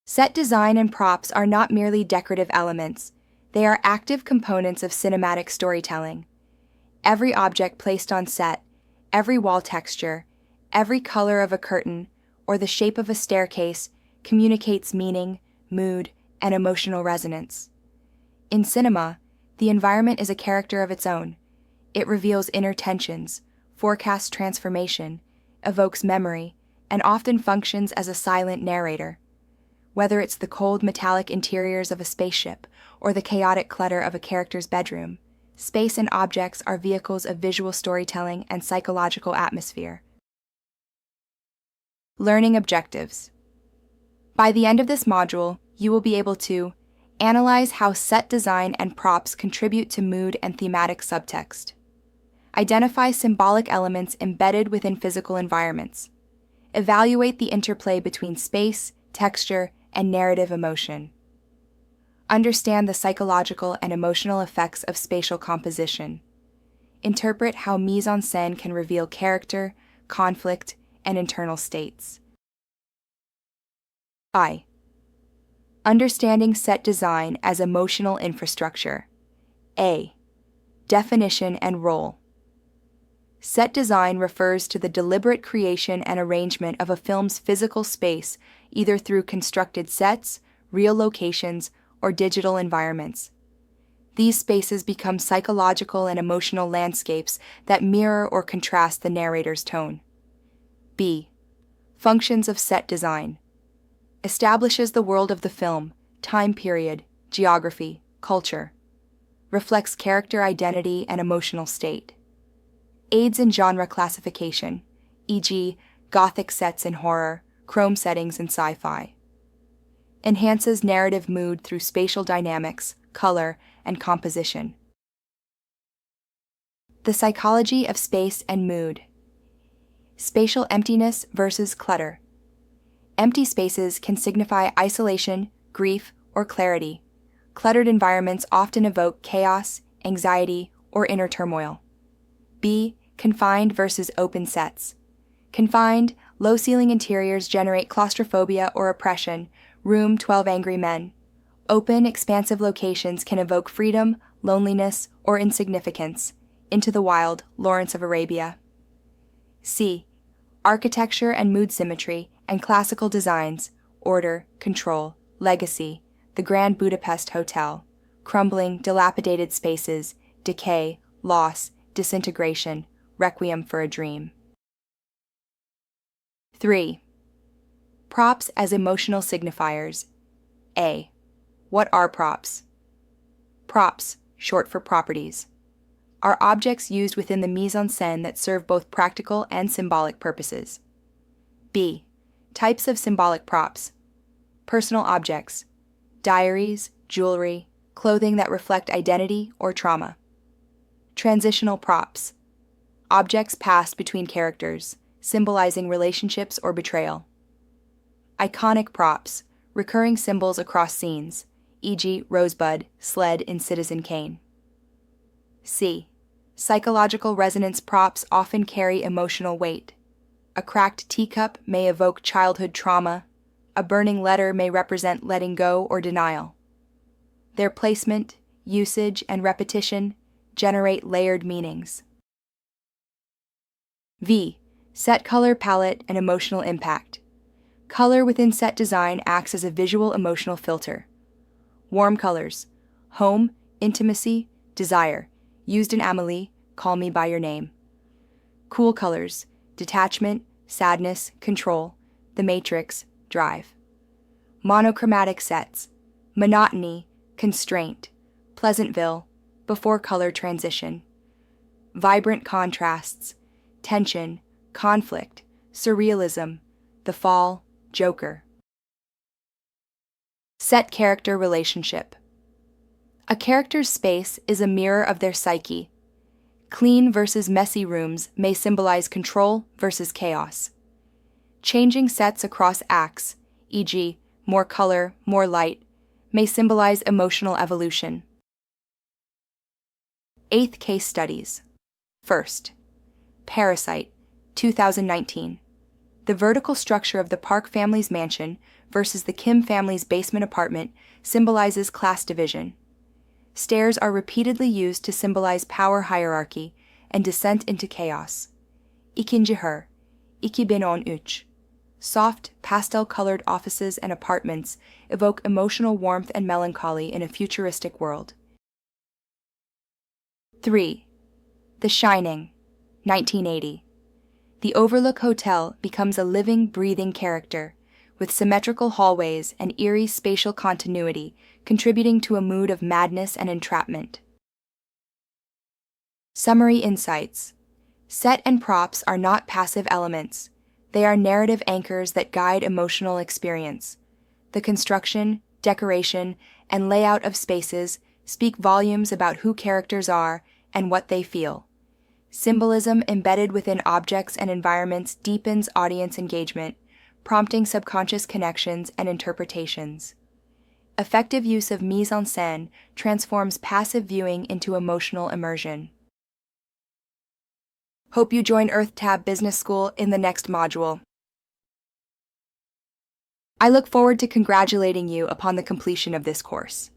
Set design and props are not merely decorative elements, they are active components of cinematic storytelling. Every object placed on set, every wall texture, every color of a curtain, or the shape of a staircase communicates meaning, mood, and emotional resonance. In cinema, the environment is a character of its own. It reveals inner tensions, forecasts transformation, evokes memory, and often functions as a silent narrator. Whether it's the cold metallic interiors of a spaceship or the chaotic clutter of a character's bedroom, space and objects are vehicles of visual storytelling and psychological atmosphere. Learning objectives. By the end of this module, you will be able to analyze how set design and props contribute to mood and thematic subtext. Identify symbolic elements embedded within physical environments. Evaluate the interplay between space, texture, and narrative emotion. Understand the psychological and emotional effects of spatial composition. Interpret how mise-en-scène can reveal character, conflict, and internal states. I. Understanding set design as emotional infrastructure. A. Definition and role. Set design refers to the deliberate creation and arrangement of a film's physical space, either through constructed sets, real locations, or digital environments. These spaces become psychological and emotional landscapes that mirror or contrast the narrator's tone. B. Functions of set design. Establishes the world of the film, time period, geography, culture. Reflects character identity and emotional state. Aids in genre classification, e.g., gothic sets in horror, chrome settings in sci-fi. Enhances narrative mood through spatial dynamics, color, and composition. The psychology of space and mood. Spatial emptiness versus clutter. Empty spaces can signify isolation, grief, or clarity. Cluttered environments often evoke chaos, anxiety, or inner turmoil. B. Confined versus open sets. Confined, low-ceiling interiors generate claustrophobia or oppression, Room 12 Angry Men. Open, expansive locations can evoke freedom, loneliness, or insignificance. Into the Wild, Lawrence of Arabia. C. Architecture and mood symmetry and classical designs, order, control, legacy, the Grand Budapest Hotel, crumbling, dilapidated spaces, decay, loss, disintegration, requiem for a dream. 3. Props as emotional signifiers. A. What are props? Props, short for properties, are objects used within the mise-en-scène that serve both practical and symbolic purposes. B. Types of symbolic props. Personal objects, diaries, jewelry, clothing that reflect identity or trauma. Transitional props, objects passed between characters, symbolizing relationships or betrayal. Iconic props, recurring symbols across scenes, e.g., Rosebud, sled in Citizen Kane. C. Psychological resonance props often carry emotional weight. A cracked teacup may evoke childhood trauma. A burning letter may represent letting go or denial. Their placement, usage, and repetition generate layered meanings. V. Set color palette and emotional impact. Color within set design acts as a visual emotional filter. Warm colors, home, intimacy, desire, used in Amélie, Call Me by Your Name. Cool colors, detachment, sadness, control, The Matrix, Drive. Monochromatic sets, monotony, constraint, Pleasantville, Before Color Transition. Vibrant contrasts, tension, conflict, surrealism, The Fall, Joker. Set character relationship. A character's space is a mirror of their psyche. Clean versus messy rooms may symbolize control versus chaos. Changing sets across acts, e.g., more color, more light, may symbolize emotional evolution. 8th case studies. First, Parasite, 2019. The vertical structure of the Park family's mansion versus the Kim family's basement apartment symbolizes class division. Stairs are repeatedly used to symbolize power hierarchy and descent into chaos. İkinci hır, 2013. Soft, pastel-colored offices and apartments evoke emotional warmth and melancholy in a futuristic world. 3. The Shining, 1980. The Overlook Hotel becomes a living, breathing character, with symmetrical hallways and eerie spatial continuity contributing to a mood of madness and entrapment. Summary insights. Set and props are not passive elements. They are narrative anchors that guide emotional experience. The construction, decoration, and layout of spaces speak volumes about who characters are and what they feel. Symbolism embedded within objects and environments deepens audience engagement, prompting subconscious connections and interpretations. Effective use of mise en scène transforms passive viewing into emotional immersion. Hope you join EarthTab Business School in the next module. I look forward to congratulating you upon the completion of this course.